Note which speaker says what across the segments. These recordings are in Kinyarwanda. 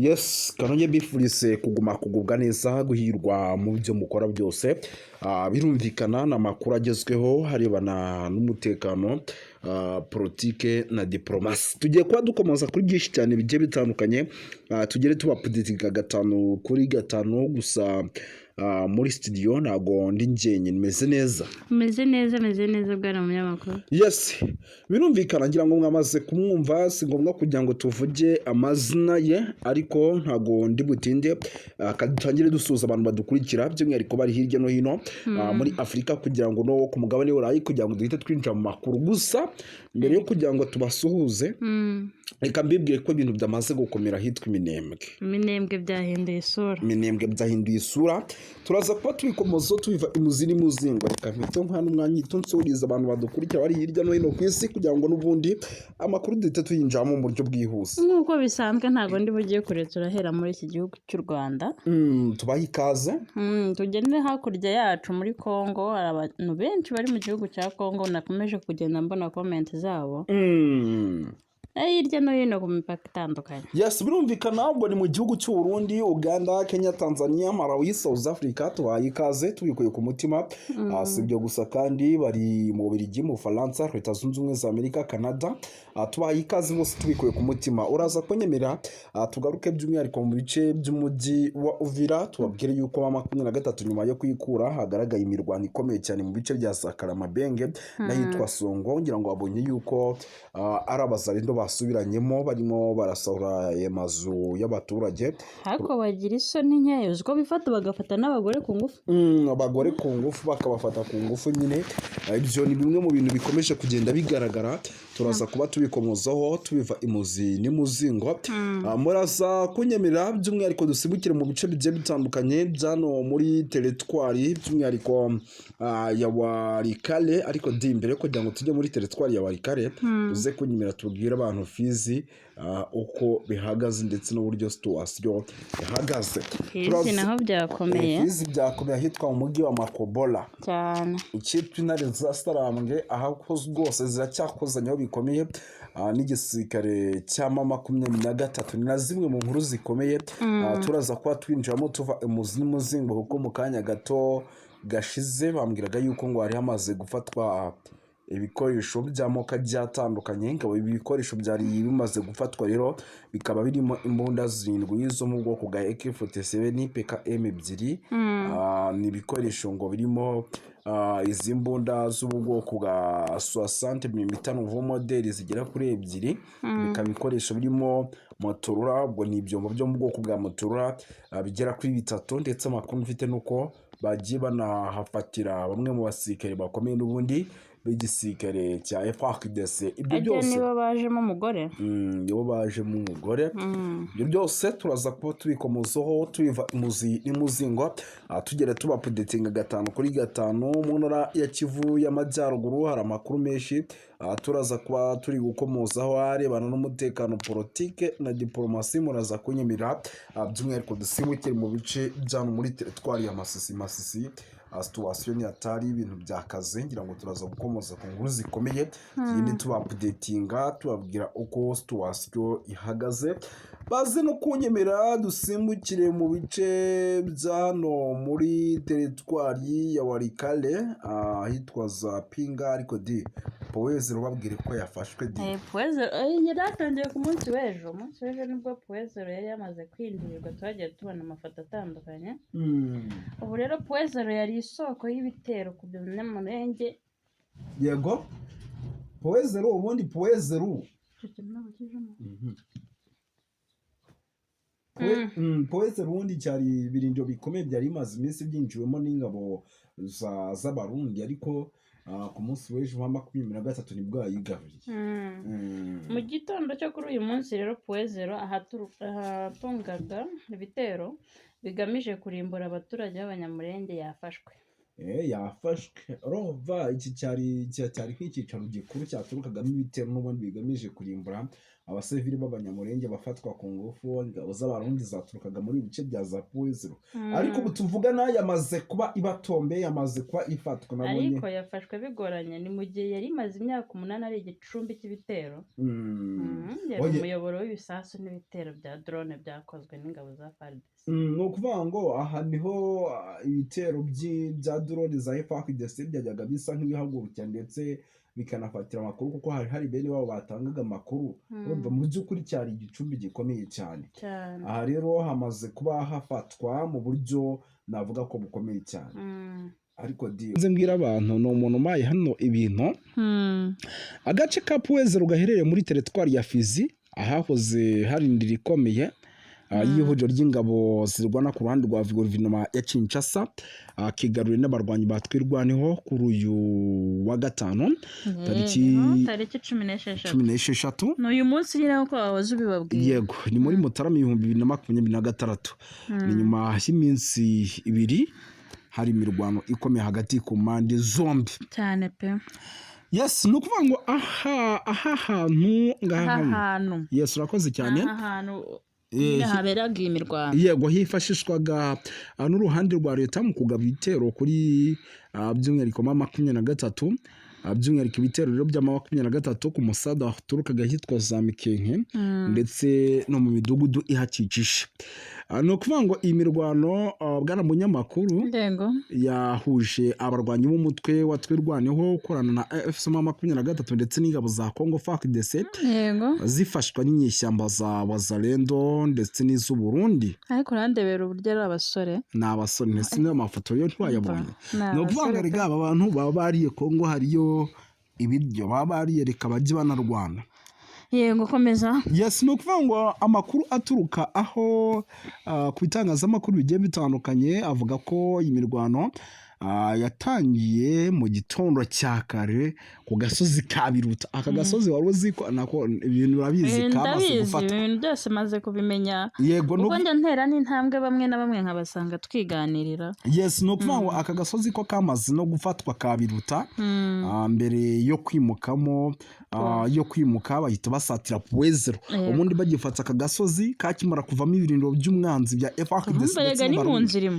Speaker 1: Yes, kanonye bifurize kugubwa neza guhirwa mu byo mukora byose. Birumvikana n'amakuru agezweho harebana n'umutekano, politike na diplomasi. Tugiye kuba dukomoza kuri byinshi cyane bigiye bitandukanye, tugere tubapudetinga gatanu kuri gatanu gusa. Muri studio ntago ndi njyenyine meze neza.
Speaker 2: Meze neza bwana munyamakuru.
Speaker 1: Yes, birumvikana ngira ngo mwamaze kumwumva, si ngombwa kugira ngo tuvuge amazina ye, ariko ntago ndi butinde. Kadutangire dusuza abantu badukurikira by'umwihariko bari hirya no hino muri Afrika, kugira ngo no ku mugabane w'Uburayi, kugira ngo duhite twinjira mu makuru. Gusa mbere yo kugira ngo tubasuhuze, reka mbibwire ko ibintu byamaze gukomera hitwa Minembwe byahinduye isura. Turaza kuba tubikomozo tubiva imuzi n'imuzingo. Reka mpite nka n'umwanya nsuriza abantu badukurikira bari hirya no hino ku isi, kugira ngo n'ubundi amakuru duhite tuyinjiramo mu buryo bwihuse.
Speaker 2: Nk'uko bisanzwe ntago ndi bugiye kure, turahera muri iki gihugu cy'u Rwanda.
Speaker 1: Tubahe ikaze.
Speaker 2: Tugende hakurya yacu muri Congo. Hari abantu benshi bari mu gihugu cya Congo, nakomeje kugenda mbona comment zabo hirya no hino ku mipaka itandukanye.
Speaker 1: Yes, birumvikana ubwo ni mu gihugu cy'u Burundi, Uganda, Kenya, Tanzania, Malawi, South Africa. Tubaye ikaze tubikuye ku mutima. Si ibyo gusa kandi bari mu Bubiligi, mu Faransa, Leta Zunze Ubumwe za Amerika, Canada. Tubaye ikaze bose tubikuye ku mutima. Uraza kunyemerera tugaruke by'umwihariko mu bice by'umujyi wa Uvira, tubabwire yuko 23 nyuma yo kwikura hagaragaye imirwano ikomeye cyane mu bice bya Sakaramabenge n'ahitwa Songo. Ngira ngo babonye yuko ari abazarindo basubiranyemo, barimo barasahura amazu y'abaturage.
Speaker 2: Hako bagira isoni nkeyo, uko bifata bagafata n'abagore ku ngufu.
Speaker 1: Abagore ku ngufu bakabafata ku ngufu nyine. Ibyo ni bimwe mu bintu bikomeje kugenda bigaragara. Turaza kuba tubikomozaho tubiva imuzi n'imuzingo. Muraza kunyemerera by'umwihariko dusibukire mu bice bigiye bitandukanye byano muri teritwari, by'umwihariko ya Walikale. Ariko ndi imbere kugira ngo tujye muri teritwari ya Walikale, uze kunyemerera tubwire abantu Fizi uko bihagaze ndetse n'uburyo situation ihagaze.
Speaker 2: Fizi naho byakomeye.
Speaker 1: Fizi byakomeye ahitwa mu mujyi wa Makobola
Speaker 2: cyane.
Speaker 1: Icyitwa intare za Sarambwe, aho rwose ziracyakozanyaho bikomeye n'igisirikare cya M23. Ni na zimwe mu nkuru zikomeye. Turaza kuba twinjiramo tuva imuzi n'imuzingo, kuko mu kanya gato gashize bambwiraga yuko ngo hari hamaze gufatwa ibikoresho by'amoko byatandukanye. Ngo ibi bikoresho byari bimaze gufatwa rero bikaba birimo imbunda 7 zo mu bwoko bwa AK47 PKM 2. Ni ibikoresho ngo birimo izi mbunda z'ubwoko bwa 60mm Nouveau modèle zigera kuri 2. Bikaba ibikoresho birimo Motorola, ubwo ni ibyombo byo mu bwoko bwa Motorola bigera kuri 3. Ndetse amakuru mfite nuko bagiye banahafatira bamwe mu basirikare bakomeye n'ubundi b'igisirikare cya FARDC. Ibyo byose
Speaker 2: nibo bajemo umugore.
Speaker 1: Nibo bajemo umugore. Ibyo byose turaza kuba tubikomozaho tubiva imuzi n'imuzingo. Tugere tubapudetinga gatanu kuri gatanu. Mu ntara ya Kivu y'Amajyaruguru hari amakuru menshi. Turaza kuba turi gukomozaho arebana n'umutekano, politike na diplomasi. Muraza kunyemerera by'umwihariko dusibukire mu bice byano muri teritwari ya Masisi. Situation yatari ibintu byakaze. Ngira ngo turaza gukomoza ku nkuru zikomeye, yindi tubapudetinga tubabwira uko situation ihagaze. Baze no kunyemera dusimbukire mu bice byano muri teritwari ya Walikale, hitwa za Pinga. Ariko di Poeze rubabwire ko yafashwe di
Speaker 2: Poeze yaratangiye ku munsi w'ejo. Umunsi w'ejo nibwo Poeze yari yamaze kwindirirwa, twagiye tubona amafoto atandukanye. Ubu rero Poeze yari isoko y'ibitero ku Banyamulenge.
Speaker 1: Yego Poeze ubundi Poeze Poeze ubundi cyari ibirindiro bikomeye byari bimaze iminsi byinjiwemo n'ingabo z'abarundi. Ariko ku munsi w'ejo wa 23 nibwo yayigaruriye.
Speaker 2: Mu gitondo cyo kuri uyu munsi rero Poeze ahatungaga ibitero bigamije kurimbura abaturage b'Abanyamulenge yafashwe.
Speaker 1: Yafashwe rova iki cyari nk'icyicaro gikuru cyaturukaga ibitero n'ubundi bigamije kurimbura abasivili b'abanyamurenge bafatwa ku ngufu, ingabo z'abarundi zaturukaga muri ibice bya za Puezero. Ariko ubu tuvugana yamaze kuba ibatombe, yamaze kuba ifatwa nabonye.
Speaker 2: Ariko yafashwe bigoranye, ni mu gihe yari imaze imyaka 8 ari igicumbi cy'ibitero. Yari umuyoboro w'ibisasu n'ibitero bya drone byakozwe n'ingabo za FARDC.
Speaker 1: Ni ukuvuga ngo aha niho ibitero bya drone za FARDC byajyaga bisa nk'ibihagurukira ndetse bikanafatira amakuru, kuko hari bene wabo batangaga amakuru. Mu by'ukuri cyari igicumbi gikomeye cyane. Aha rero hamaze kuba hafatwa mu buryo navuga ko bukomeye cyane. Ariko nze mbwira abantu ni umuntu umaye hano ibintu. Agace ka Puezero gaherereye muri teritwari ya Fizi, ahahoze hari indiri ikomeye y'ihuriro ry'ingabo zirwana ku ruhande rwa guverinoma ya Kinshasa, kigaruriwe n'abarwanyi batwirwaniho kuri uyu wa gatanu tariki 16.
Speaker 2: N'uyu munsi nyine uko wahoze ubibabwiye.
Speaker 1: Yego, ni muri Mutarama 2026. Ni nyuma y'iminsi 2 hari imirwano ikomeye hagati ku mpande zombi
Speaker 2: cyane pe.
Speaker 1: Yes, ni ukuvuga ngo aha hantu yes, urakoze cyane.
Speaker 2: Haberaga imirwano.
Speaker 1: Yego, hifashishwaga n'uruhande rwa leta mu kugaba ibitero kuri by'umwihariko 23, by'umwihariko ibitero rero bya 23 ku musada waturukaga hitwa za Mikenke ndetse no mu midugudu ihakikije. Ni ukuvuga ngo iyi mirwano bwana munyamakuru yahuje abarwanyi b'umutwe watwirwaneho ukorana na AFC 23 ndetse n'ingabo za Congo FARDC zifashwa n'inyeshyamba za Wazalendo ndetse n'iz'u Burundi.
Speaker 2: Ariko randebera uburyo ari abasore.
Speaker 1: Ni abasore, ndetse niyo mafoto yo ntwayabonye. Ni ukuvuga ngo aba bantu baba bariye Congo, hariyo ibiryo baba bariye, reka bajye banarwana.
Speaker 2: Yego, komeza.
Speaker 1: Yes, ni ukuvuga ngo amakuru aturuka aho ku bitangazamakuru bigiye bitandukanye avuga ko imirwano yatangiye mu gitondo cya kare ku gasozi ka Biruta. Aka gasozi wari uzi ko nako ibintu urabizi kamaze gufata.
Speaker 2: Ibintu byose maze kubimenya.
Speaker 1: Yego,
Speaker 2: ubwo njya ntera n'intambwe bamwe na bamwe nkabasanga twiganirira.
Speaker 1: Yes, no kuvuga ngo aka gasozi ko kamaze no gufatwa ka Biruta mbere yo kwimukamo yo kwimuka bahita basatira Puezero. Ubundi bagifata aka gasozi kakimara kuvamo ibirindiro by'umwanzi bya FARDC ndetse
Speaker 2: n'abarundi.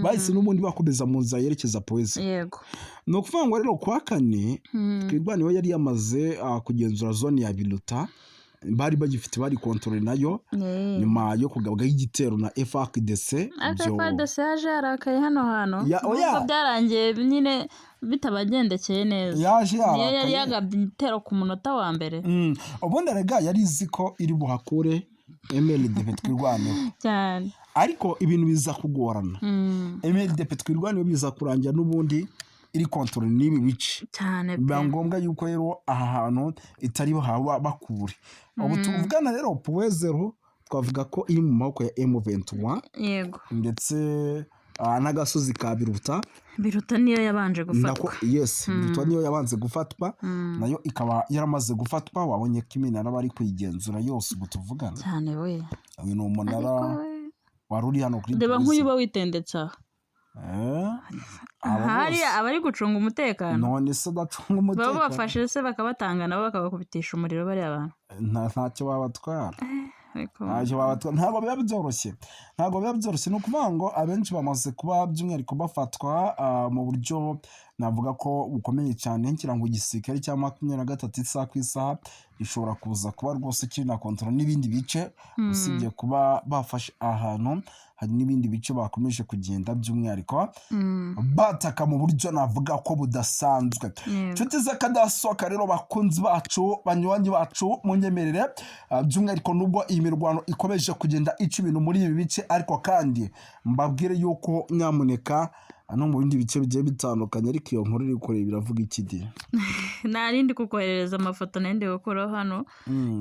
Speaker 1: Bahise n'ubundi bakomeza mu nzira yerekeza Puezero.
Speaker 2: Yego.
Speaker 1: No kuvuga ngo rero kwa kane twirwaniho yari yamaze kugenzura zone ya Biruta, bari bagifite bari control nayo nyuma yo kugabwaho igitero na FARDC.
Speaker 2: FARDC yaje arakaye hano ubwo byarangiye nyine bitabagendekeye neza.
Speaker 1: Yaje
Speaker 2: yari yagabye igitero ku munota wa mbere.
Speaker 1: Ubundi rega yari izi ko iri buhakure MLDP twirwaneho
Speaker 2: cyane,
Speaker 1: ariko ibintu biza kugorana. MLDP twirwaneho biza kurangira n'ubundi iri control n'ibi bice
Speaker 2: cyane,
Speaker 1: biba ngombwa yuko rero aha hantu itari haba bakure. Ubu tuvugana rero Puezero twavuga ko iri mu maboko ya M23.
Speaker 2: Yego,
Speaker 1: ndetse n'agasozi ka Biruta
Speaker 2: niyo yabanje gufatwa.
Speaker 1: Yes, Biruta niyo yabanze gufatwa, nayo ikaba yaramaze gufatwa. Wabonye ko iminara bari kuyigenzura yose ubu tuvugana
Speaker 2: cyane. We
Speaker 1: uyu ni umunara wari uri hano kuri
Speaker 2: ndeba nk'uyuba witendetse hari abari gucunga umutekano.
Speaker 1: None se bacunga umutekano
Speaker 2: baba bafashe se bakabatanga nabo bakabakubitisha umuriro bari abantu.
Speaker 1: Ntacyo babatwara. Ntabwo biba byoroshye. Ni ukuvuga ngo abenshi bamaze kuba by'umwihariko bafatwa mu buryo navuga ko bukomeye cyane. Ngira ngo igisirikare cya 23 isaha ku isaha gishobora kuza kuba rwose kiri na control n'ibindi bice, usibye kuba bafashe ahantu hari n'ibindi bice bakomeje kugenda by'umwihariko bataka mu buryo navuga ko budasanzwe. Nshuti z'akadasohoka rero bakunzi bacu, banywanyi bacu, munyemerere by'umwihariko nubwo iyi mirwano ikomeje kugenda ica ibintu muri ibi bice, ariko kandi mbabwire yuko nyamuneka no mu bindi bice bigiye bitandukanye. Ariko iyo nkuru iri kureba biravuga iki gihe
Speaker 2: narindi kukoherereza amafoto nende gukora hano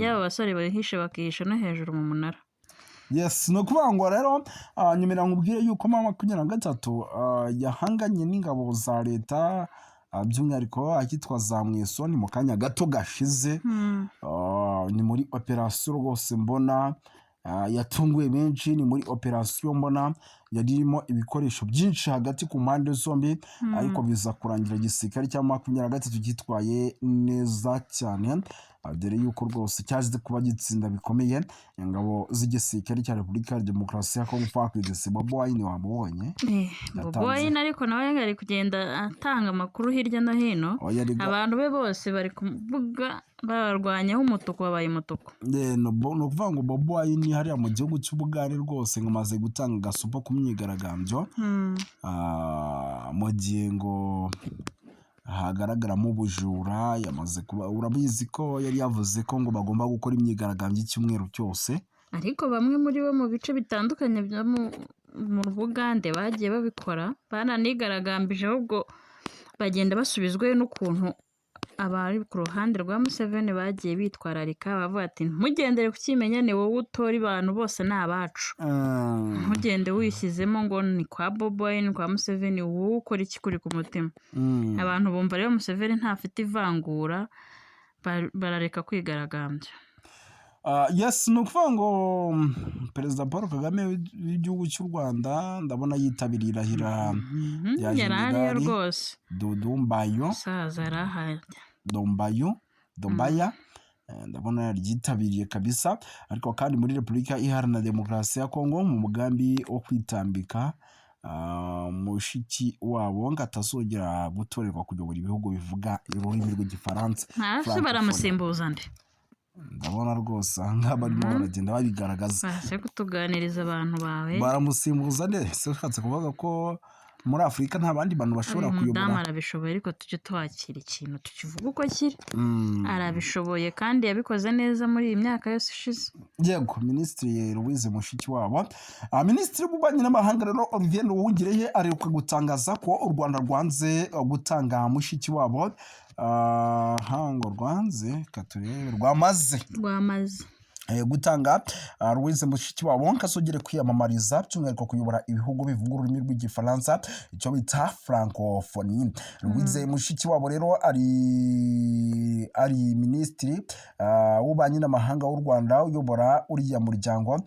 Speaker 2: yaba basore bahishe bakihisha no hejuru mu munara.
Speaker 1: Yes, no kuvuga ngo rero nyemera nkubwire yuko 23 yahanganye n'ingabo za leta by'umwihariko akitwa za Mwesoni mu kanya gato gashize. Ni muri operation rwose mbona yatunguye benshi, ni muri operation mbona yari irimo ibikoresho byinshi hagati ku mpande zombi ariko biza kurangira igisirikare cya 23 gitwaye neza cyane dore yuko rwose cyaje kuba gitsinda bikomeye ingabo z'igisirikare cya Repubulika ya Demokarasi ya Kongo FARDC. Bobi Wine wamubonye
Speaker 2: Bobi Wine ariko nawe yari kugenda atanga amakuru hirya no hino abantu be bose bari kuvuga barwanyeho umutuku wabaye umutuku
Speaker 1: no kuvuga ngo Bobi Wine hariya mu gihugu cy'Ubugande rwose ngo amaze gutanga gasupo ku myigaragambyo mu gihe ngo hagaragaramo ubujura yamaze kuba urabizi ko yari yavuze ko ngo bagomba gukora imyigaragambyo icyumweru cyose
Speaker 2: ariko bamwe muri bo mu bice bitandukanye byo mu Bugande bagiye babikora bananigaragambije ahubwo bagenda basubizwayo n'ukuntu abari ku ruhande rwa Museveni bagiye bitwararika bavuga ati ntugendere ku kimenyane wowe utora abantu bose ni abacu ntugende wishyizemo ngo ni kwa Bobi Wine ni kwa Museveni wowe ukora iki kuri ku mutima abantu bumva rero Museveni ntafite ivangura barareka kwigaragambya
Speaker 1: yes ni ukuvuga ngo Perezida Paul Kagame w'igihugu cy'u Rwanda ndabona yitabiriye irahira
Speaker 2: ya Jenerali rwose
Speaker 1: Dombayo Dombaya ndabona yaryitabiriye kabisa ariko kandi muri Repubulika Iharanira Demokarasi ya Kongo mu mugambi wo kwitambika mushiki wabo ngo atazongera gutorerwa kuyobora ibihugu bivuga ururimi rw'igifaransa
Speaker 2: baramusimbuza nde
Speaker 1: ndabona rwose ahangaha barimo baragenda babigaragaza
Speaker 2: baje kutuganiriza abantu bawe
Speaker 1: baramusimbuza nese ushatse kuvuga ko muri Afurika nta bandi bantu bashobora kuyobora
Speaker 2: umudamu arabishoboye ariko tujye twakira ikintu tukivuga uko kiri arabishoboye kandi yabikoze neza muri iyi myaka yose ishize
Speaker 1: yego Minisitiri Louise Mushikiwabo Minisitiri w'Ububanyi n'Amahanga rero Olivier Nduhungirehe aheruka gutangaza ko u Rwanda rwanze gutanga Mushikiwabo hango rwanze katurebe rwamaze gutanga Louise Mushikiwabo nkasogere kwiyamamariza by'umwihariko kuyobora ibihugu bivuga ururimi rw'igifaransa icyo bita francophonie. Louise Mushikiwabo rero ari minisitiri w'ububanyi n'amahanga w'u Rwanda uyobora uriya muryango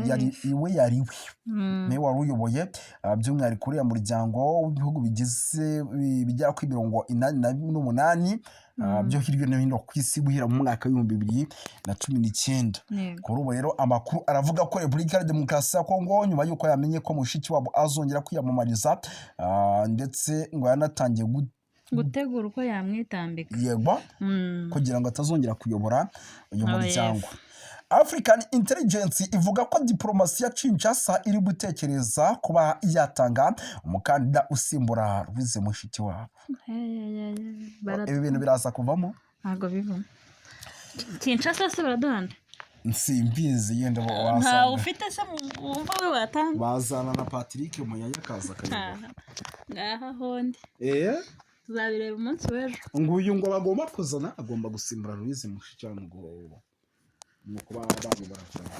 Speaker 1: yari me wari uyoboye by'umwihariko uriya muryango w'ibihugu bigize bigera kuri 88 byo hirya no hino ku isi guhera mu mwaka wa 2019 kuri ubu rero amakuru aravuga ko Repubulika ya Demokarasi ya Kongo nyuma yuko yamenye ko Mushikiwabo azongera kwiyamamariza ndetse ngo yanatangiye
Speaker 2: gutegura uko yamwitambika
Speaker 1: yego kugira ngo atazongera kuyobora uyu muryango. African Intelligence ivuga ko diplomasi ya Kinshasa iri gutekereza kuba yatanga umukandida usimbura Louise Mushikiwabo. Ibi bintu biraza kuvamo
Speaker 2: ntago bivamo Kinshasa se baraduhanda
Speaker 1: nsimbizi yenda wasanga
Speaker 2: nta ufite se wumva we watanga
Speaker 1: bazana na Patrick Muyaya kaza kayobora
Speaker 2: ngaha honde tuzabireba umunsi w'ejo
Speaker 1: nguyu ngo bagomba kuzana agomba gusimbura Louise Mushikiwabo ngo kuba abantu barashaka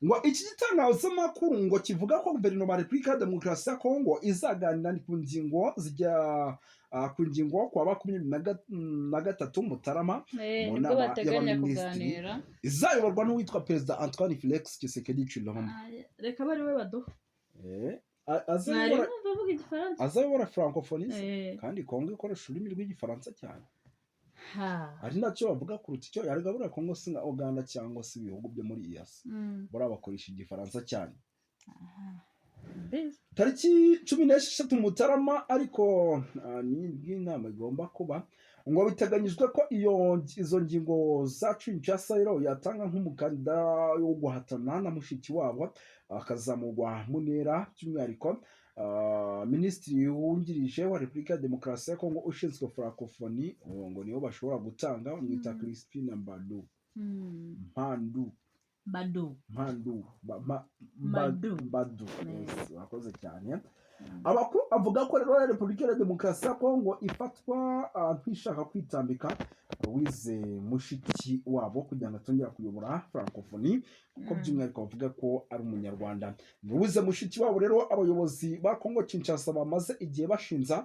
Speaker 1: ngo iki gitangazamakuru ngo kivuga ko guverinoma ya Repubulika ya Demokarasi ya Kongo izaganira ku ngingo zijya ku ngingo kwa 23 Mutarama
Speaker 2: mu nama y'abaminisitiri
Speaker 1: izayoborwa n'uwitwa Perezida Antoine Felix Tshisekedi Tshilombo.
Speaker 2: Reka bari we baduha
Speaker 1: azayobora francophonie kandi Kongo ikoresha ururimi rw'igifaransa cyane ari nacyo bavuga kuruta icyo yarigabura Kongo singa Uganda cyangwa se ibihugu byo muri EAC bora bakoresha igifaransa cyane. Tariki 16 Mutarama ariko ni inama igomba kuba ngo biteganyijwe ko izo ngingo za Kinshasa rero yatanga nk'umukandida wo guhatana na Mushikiwabo akazamurwa mu ntera by'umwihariko Minisitiri wungirije wa Repubulika ya Demokarasi ya Kongo ushinzwe francophonie ngo niyo bashobora gutanga umwita Crispin Mbadu wakoze cyane Amakuru avuga ko rero Repubulika ya Demokarasi ya Kongo ifatwa nk'ishaka kwitambika Louise Mushiki wabo kugira ngo atongera kuyobora Francophonie kuko by'umwihariko bavuga ko ari umunyarwanda. Louise Mushiki wabo rero abayobozi ba Kongo Kinshasa bamaze igihe bashinza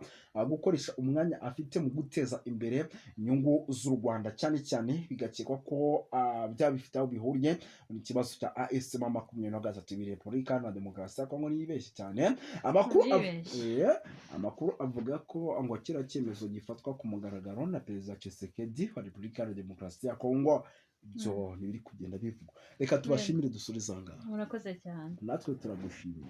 Speaker 1: gukoresha umwanya afite mu guteza imbere inyungu z'u Rwanda, cyane cyane bigakekwa ko byaba bifite aho bihuriye n'ikibazo cya AS makumyabiri na gatatu. Repubulika ya Demokarasi ya Kongo niyibeshye cyane. Amakuru avuga ko ngo kiriya cyemezo gifatwa ku mugaragaro na Perezida Tshisekedi wa Repubulika ya Demokarasi ya Kongo. Ibyo ntibiri kugenda bivugwa. Reka tubashimire, dusubire izanga.
Speaker 2: Murakoze cyane.
Speaker 1: Natwe turagushimira.